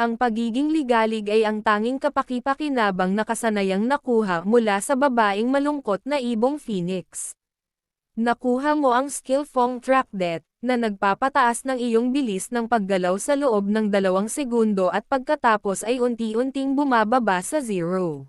Ang pagiging ligalig ay ang tanging kapaki-pakinabang na kasanayang nakuha mula sa babaeng malungkot na ibong phoenix. Nakuha mo ang skill Feng Track Det, na nagpapataas ng iyong bilis ng paggalaw sa loob ng 2 segundo at pagkatapos ay unti-unting bumababa sa 0.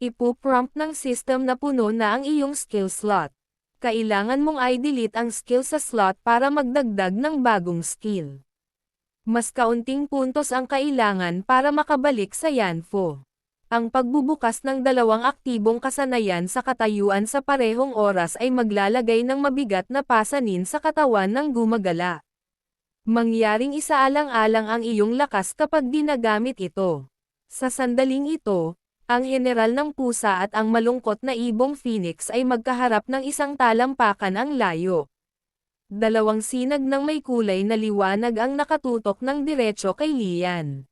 Ipo-prompt ng system na puno na ang iyong skill slot. Kailangan mong i-delete ang skill sa slot para magdagdag ng bagong skill. Mas kaunting puntos ang kailangan para makabalik sa Yanfo. Ang pagbubukas ng 2 aktibong kasanayan sa katayuan sa parehong oras ay maglalagay ng mabigat na pasanin sa katawan ng gumagala. Mangyaring isaalang-alang ang iyong lakas kapag dinagamit ito. Sa sandaling ito, ang general ng pusa at ang malungkot na ibong phoenix ay magkaharap ng isang talampakan ang layo. 2 sinag ng may kulay na liwanag ang nakatutok ng diretso kay Lian.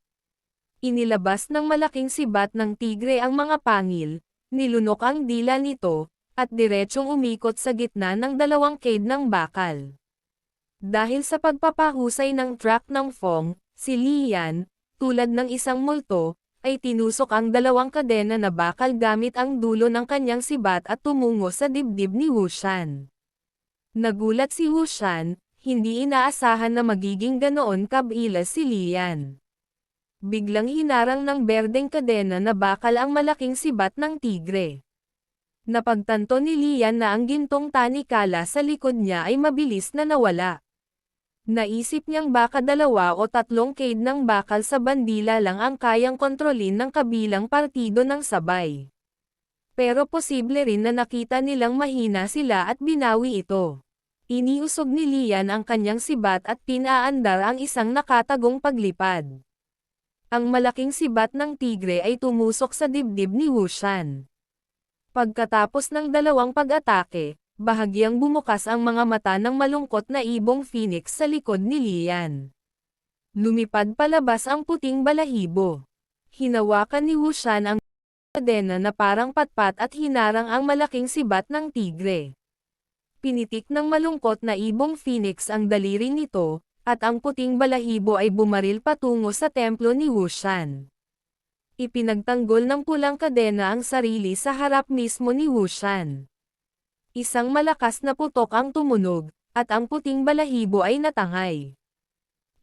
Inilabas ng malaking sibat ng tigre ang mga pangil, nilunok ang dila nito, at diretsong umikot sa gitna ng 2 cade ng bakal. Dahil sa pagpapahusay ng track ng Feng, si Lian, tulad ng isang multo, ay tinusok ang 2 kadena na bakal gamit ang dulo ng kanyang sibat at tumungo sa dibdib ni Wushan. Nagulat si Wushan, hindi inaasahan na magiging ganoon kabilas si Lian. Biglang hinarang ng berdeng kadena na bakal ang malaking sibat ng tigre. Napagtanto ni Lian na ang gintong tanikala sa likod niya ay mabilis na nawala. Naisip niyang baka 2 o 3 cade ng bakal sa bandila lang ang kayang kontrolin ng kabilang partido ng sabay. Pero posible rin na nakita nilang mahina sila at binawi ito. Iniusog ni Lian ang kanyang sibat at pinaandar ang isang nakatagong paglipad. Ang malaking sibat ng tigre ay tumusok sa dibdib ni Wushan. Pagkatapos ng 2 pag-atake, bahagyang bumukas ang mga mata ng malungkot na ibong phoenix sa likod ni Lian. Lumipad palabas ang puting balahibo. Hinawakan ni Wushan ang kadena na parang patpat at hinarang ang malaking sibat ng tigre. Pinitik ng malungkot na ibong phoenix ang daliri nito, at ang puting balahibo ay bumaril patungo sa templo ni Wushan. Ipinagtanggol ng pulang kadena ang sarili sa harap mismo ni Wushan. Isang malakas na putok ang tumunog, at ang puting balahibo ay natangay.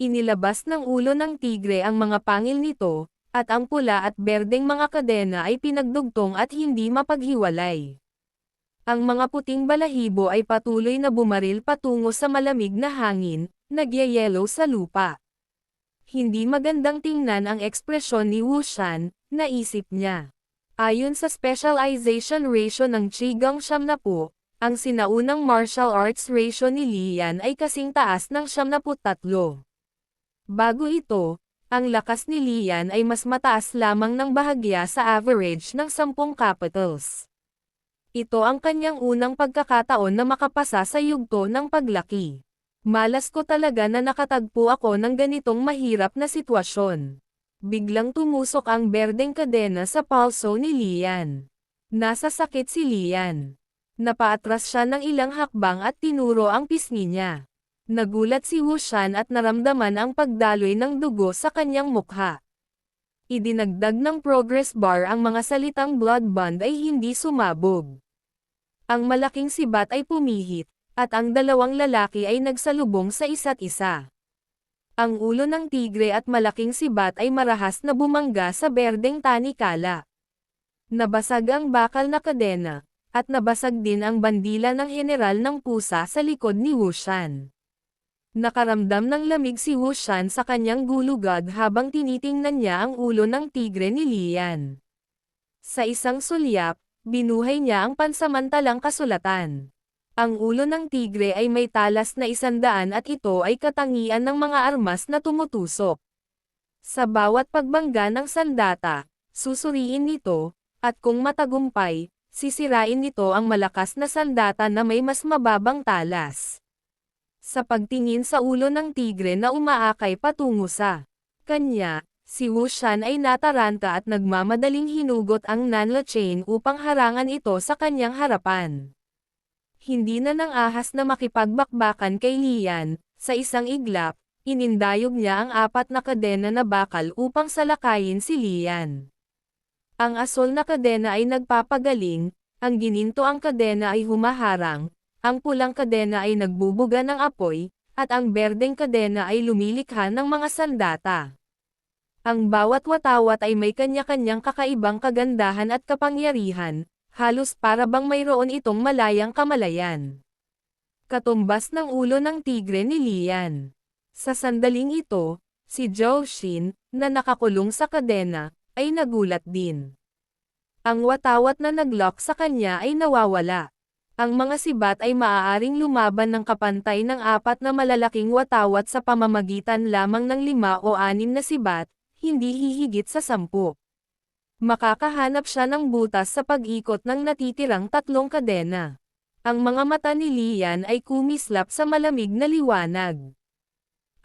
Inilabas ng ulo ng tigre ang mga pangil nito, at ang pula at berdeng mga kadena ay pinagdugtong at hindi mapaghiwalay. Ang mga puting balahibo ay patuloy na bumaril patungo sa malamig na hangin, nagyayelo sa lupa. Hindi magandang tingnan ang ekspresyon ni Wushan, naisip niya. Ayon sa specialization ratio ng Qigong 70, ang sinaunang martial arts ratio ni Lian ay kasing taas ng 73. Bago ito, ang lakas ni Lian ay mas mataas lamang ng bahagya sa average ng 10 capitals. Ito ang kanyang unang pagkakataon na makapasa sa yugto ng paglaki. Malas ko talaga na nakatagpo ako ng ganitong mahirap na sitwasyon. Biglang tumusok ang berdeng kadena sa palso ni Lian. Nasa sakit si Lian. Napaatras siya ng ilang hakbang at tinuro ang pisngi niya. Nagulat si Wushan at naramdaman ang pagdaloy ng dugo sa kanyang mukha. Idinagdag ng progress bar ang mga salitang blood bond ay hindi sumabog. Ang malaking sibat ay pumihit, at ang 2 lalaki ay nagsalubong sa isa't isa. Ang ulo ng tigre at malaking sibat ay marahas na bumangga sa berdeng tanikala. Nabasag ang bakal na kadena, at nabasag din ang bandila ng general ng pusa sa likod ni Wushan. Nakaramdam ng lamig si Wushan sa kanyang gulugad habang tinitingnan niya ang ulo ng tigre ni Lian. Sa isang sulyap, binuhay niya ang pansamantalang kasulatan. Ang ulo ng tigre ay may talas na 100 at ito ay katangian ng mga armas na tumutusok. Sa bawat pagbangga ng sandata, susuriin nito, at kung matagumpay, sisirain nito ang malakas na sandata na may mas mababang talas. Sa pagtingin sa ulo ng tigre na umaakay patungo sa kanya, si Wushan ay nataranta at nagmamadaling hinugot ang Nanla Chain upang harangan ito sa kanyang harapan. Hindi na nang ahas na makipagbakbakan kay Lian, sa isang iglap, inindayog niya ang 4 na kadena na bakal upang salakayin si Lian. Ang asol na kadena ay nagpapagaling, ang gininto ang kadena ay humaharang, ang pulang kadena ay nagbubuga ng apoy, at ang berdeng kadena ay lumilikha ng mga sandata. Ang bawat watawat ay may kanya-kanyang kakaibang kagandahan at kapangyarihan, halos para bang mayroon itong malayang kamalayan. Katumbas ng ulo ng tigre ni Lian. Sa sandaling ito, si Zhou Xin, na nakakulong sa kadena, ay nagulat din. Ang watawat na naglock sa kanya ay nawawala. Ang mga sibat ay maaaring lumaban ng kapantay ng 4 na malalaking watawat sa pamamagitan lamang ng 5 o 6 na sibat, hindi hihigit sa 10. Makakahanap siya ng butas sa pag-ikot ng natitirang 3 kadena. Ang mga mata ni Lian ay kumislap sa malamig na liwanag.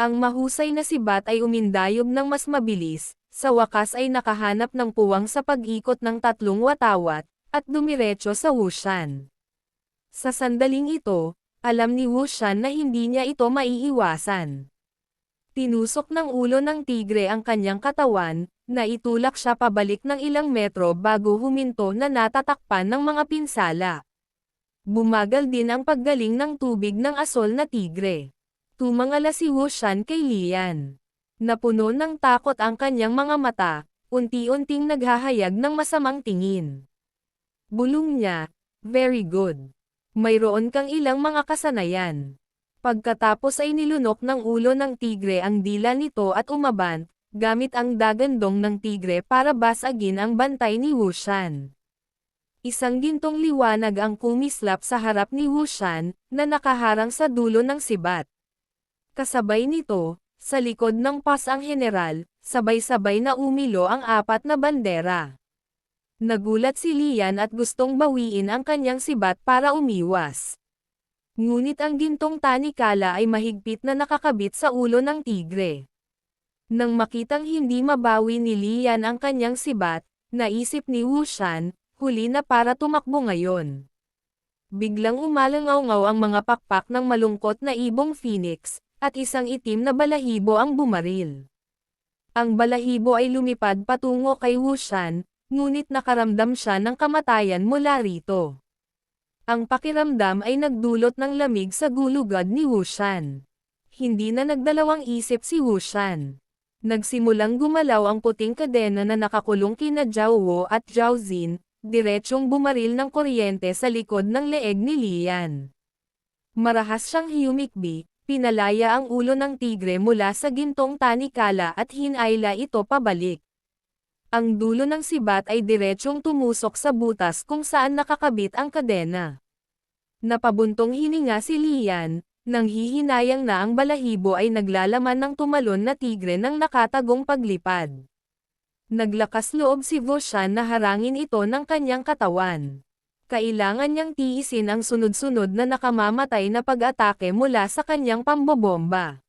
Ang mahusay na sibat ay umindayog ng mas mabilis, sa wakas ay nakahanap ng puwang sa pag-ikot ng 3 watawat, at dumiretso sa Wushan. Sa sandaling ito, alam ni Wushan na hindi niya ito maiiwasan. Tinusok ng ulo ng tigre ang kanyang katawan, na itulak siya pabalik ng ilang metro bago huminto na natatakpan ng mga pinsala. Bumagal din ang paggaling ng tubig ng asol na tigre. Tumangala si Wushan kay Lian. Napuno ng takot ang kanyang mga mata, unti-unting naghahayag ng masamang tingin. Bulong niya, "Very good. Mayroon kang ilang mga kasanayan." Pagkatapos ay nilunok ng ulo ng tigre ang dila nito at umabant, gamit ang dagandong ng tigre para basagin ang bantay ni Wushan. Isang gintong liwanag ang kumislap sa harap ni Wushan, na nakaharang sa dulo ng sibat. Kasabay nito, sa likod ng pas ang general, sabay-sabay na umilo ang 4 na bandera. Nagulat si Lian at gustong bawiin ang kanyang sibat para umiwas. Ngunit ang gintong tanikala ay mahigpit na nakakabit sa ulo ng tigre. Nang makitang hindi mabawi ni Lian ang kanyang sibat, naisip ni Wushan, huli na para tumakbo ngayon. Biglang umalangaw-ngaw ang mga pakpak ng malungkot na ibong phoenix, at isang itim na balahibo ang bumaril. Ang balahibo ay lumipad patungo kay Wushan, ngunit nakaramdam siya ng kamatayan mula rito. Ang pakiramdam ay nagdulot ng lamig sa gulugad ni Wushan. Hindi na nagdalawang isip si Wushan. Nagsimulang gumalaw ang puting kadena na nakakulong kina Zhao Wu at Zhao Xin, diretsyong bumaril ng kuryente sa likod ng leeg ni Lian. Marahas siyang humikbi, pinalaya ang ulo ng tigre mula sa gintong tanikala at hinayla ito pabalik. Ang dulo ng sibat ay diretsyong tumusok sa butas kung saan nakakabit ang kadena. Napabuntong hininga si Lian, nang hihinayang na ang balahibo ay naglalaman ng tumalon na tigre ng nakatagong paglipad. Naglakas loob si Wushan na harangin ito ng kanyang katawan. Kailangan niyang tiisin ang sunod-sunod na nakamamatay na pag-atake mula sa kanyang pambobomba.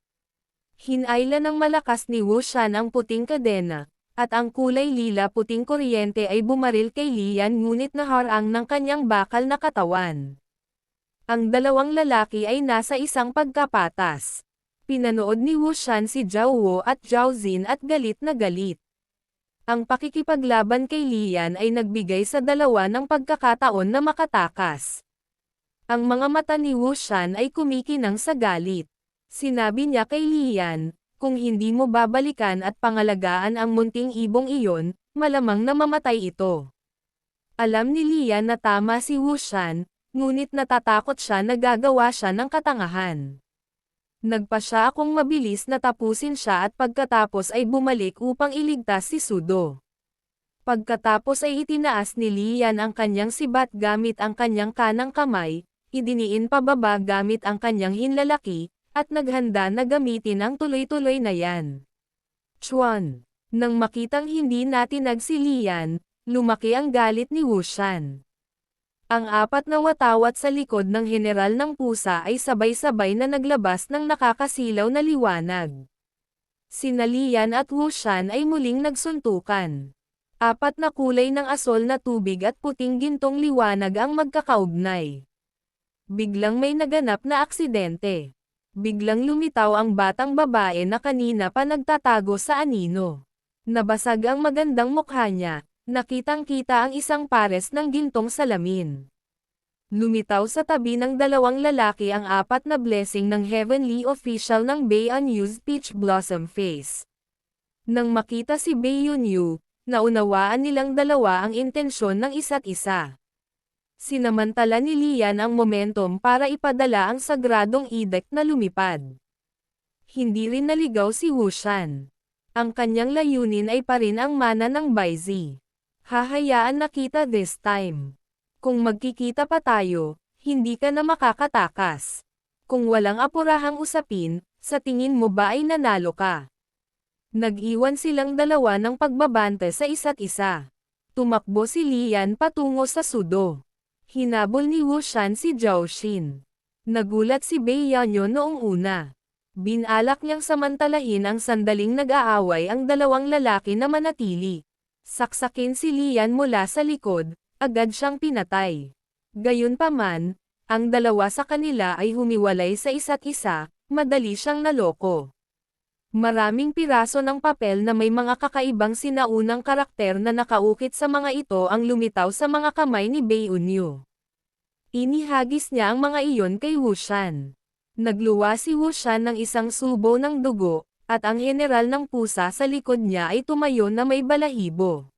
Hinayla ng malakas ni Wushan ang puting kadena, at ang kulay lila puting kuryente ay bumaril kay Lian ngunit naharang ng kanyang bakal na katawan. Ang dalawang lalaki ay nasa isang pagkapatas. Pinanood ni Wushan si Zhao Wu at Zhao Xin at galit na galit. Ang pakikipaglaban kay Lian ay nagbigay sa dalawa ng pagkakataon na makatakas. Ang mga mata ni Wushan ay kumikinang sa galit. Sinabi niya kay Lian, "Kung hindi mo babalikan at pangalagaan ang munting ibong iyon, malamang na mamatay ito." Alam ni Lian na tama si Wushan, ngunit natatakot siya na gagawa siya ng katangahan. Nagpa siya akong mabilis na tapusin siya at pagkatapos ay bumalik upang iligtas si Sudo. Pagkatapos ay itinaas ni Lian ang kanyang sibat gamit ang kanyang kanang kamay, idiniin pababa gamit ang kanyang hinlalaki, at naghanda na gamitin ang tuloy-tuloy na yan. Chuan. Nang makitang hindi natinag si Lian, lumaki ang galit ni Wushan. Ang 4 na watawat sa likod ng general ng pusa ay sabay-sabay na naglabas ng nakakasilaw na liwanag. Sina Lian at Wushan ay muling nagsuntukan. 4 na kulay ng asol na tubig at puting gintong liwanag ang magkakaugnay. Biglang may naganap na aksidente. Biglang lumitaw ang batang babae na kanina pa nagtatago sa anino. Nabasag ang magandang mukha niya, nakitang-kita ang isang pares ng gintong salamin. Lumitaw sa tabi ng dalawang lalaki ang apat na blessing ng heavenly official ng Bayon's Peach Blossom Face. Nang makita si Bayonyu, naunawaan nilang dalawa ang intensyon ng isa't isa. Sinamantala ni Lian ang momentum para ipadala ang sagradong edict na lumipad. Hindi rin naligaw si Wushan. Ang kanyang layunin ay pa rin ang mana ng Baizi. Hahayaan na kita this time. Kung magkikita pa tayo, hindi ka na makakatakas. Kung walang apurahang usapin, sa tingin mo ba ay nanalo ka? Nag-iwan silang dalawa ng pagbabante sa isa't isa. Tumakbo si Lian patungo sa sudo. Hinabol ni Wushan si Zhao Xin. Nagulat si Beiyanyo noong una. Binalak niyang samantalahin ang sandaling nag-aaway ang dalawang lalaki na manatili. Saksakin si Lian mula sa likod, agad siyang pinatay. Gayunpaman, ang dalawa sa kanila ay humiwalay sa isa't isa, madali siyang naloko. Maraming piraso ng papel na may mga kakaibang sinaunang karakter na nakaukit sa mga ito ang lumitaw sa mga kamay ni Bayonyu. Inihagis niya ang mga iyon kay Wushan. Nagluwa si Wushan ng isang subo ng dugo, at ang general ng pusa sa likod niya ay tumayo na may balahibo.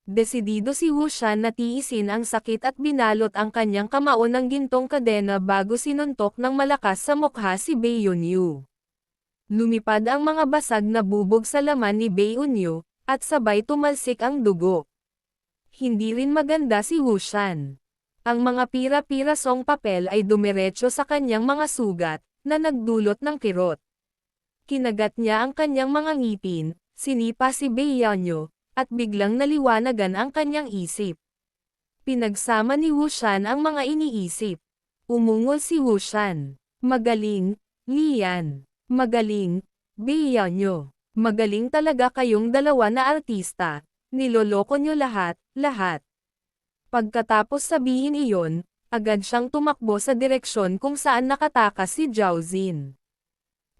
Desidido si Wushan na tiisin ang sakit at binalot ang kanyang kamao ng gintong kadena bago sinuntok ng malakas sa mukha si Bayonyu. Lumipad ang mga basag na bubog sa laman ni Bayonyu, at sabay tumalsik ang dugo. Hindi rin maganda si Wushan. Ang mga pira-pirasong papel ay dumiretso sa kanyang mga sugat, na nagdulot ng kirot. Kinagat niya ang kanyang mga ngipin, sinipa si Bayonyu, at biglang naliwanagan ang kanyang isip. Pinagsama ni Wushan ang mga iniisip. Umungol si Wushan. Magaling, Lian. Magaling, Bayonyu. Magaling talaga kayong dalawa na artista. Niloloko niyo lahat. Pagkatapos sabihin iyon, agad siyang tumakbo sa direksyon kung saan nakatakas si Zhao Xin.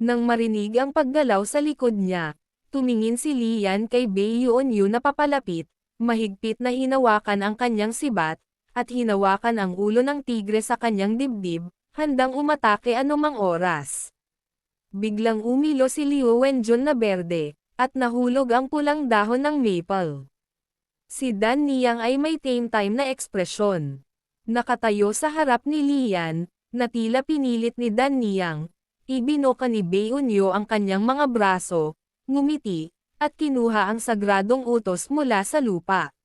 Nang marinig ang paggalaw sa likod niya, tumingin si Lian kay Bayonyu na papalapit, mahigpit na hinawakan ang kanyang sibat, at hinawakan ang ulo ng tigre sa kanyang dibdib, handang umatake anumang oras. Biglang umilo si Liu Wenjun na berde, at nahulog ang pulang dahon ng maple. Si Dan Niyang ay may tame time na ekspresyon. Nakatayo sa harap ni Lian, na tila pinilit ni Dan Niyang, ibinoka ni Bayonyu ang kanyang mga braso, ngumiti, at kinuha ang sagradong utos mula sa lupa.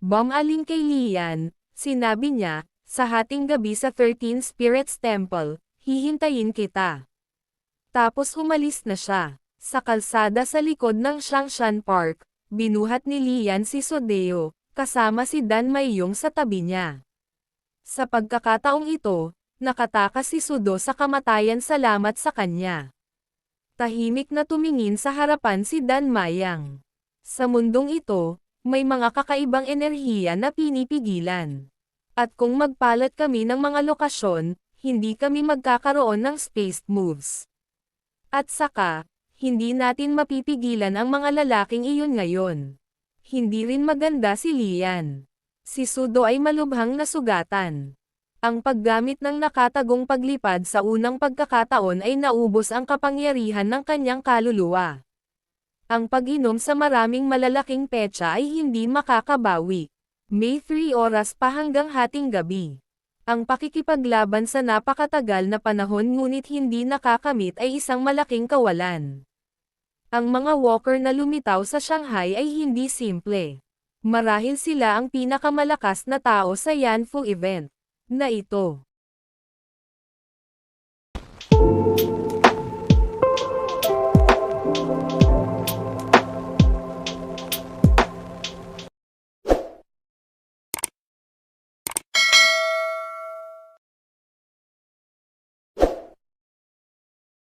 Bumaling kay Lian, sinabi niya, sa hating gabi sa 13 Spirits Temple, hihintayin kita. Tapos umalis na siya. Sa kalsada sa likod ng Shangshan Park, binuhat ni Lian si Sodeo, kasama si Dan Maiyong sa tabi niya. Sa pagkakataong ito, nakatakas si Sudo sa kamatayan salamat sa kanya. Tahimik na tumingin sa harapan si Dan Mayang. Sa mundong ito, may mga kakaibang enerhiya na pinipigilan. At kung magpalat kami ng mga lokasyon, hindi kami magkakaroon ng spaced moves. At saka, hindi natin mapipigilan ang mga lalaking iyon ngayon. Hindi rin maganda si Lian. Si Sudo ay malubhang nasugatan. Ang paggamit ng nakatagong paglipad sa unang pagkakataon ay naubos ang kapangyarihan ng kanyang kaluluwa. Ang pag-inom sa maraming malalaking petsa ay hindi makakabawi. May 3 oras pa hanggang hating gabi. Ang pakikipaglaban sa napakatagal na panahon ngunit hindi nakakamit ay isang malaking kawalan. Ang mga walker na lumitaw sa Shanghai ay hindi simple. Marahil sila ang pinakamalakas na tao sa Yanfu event na ito.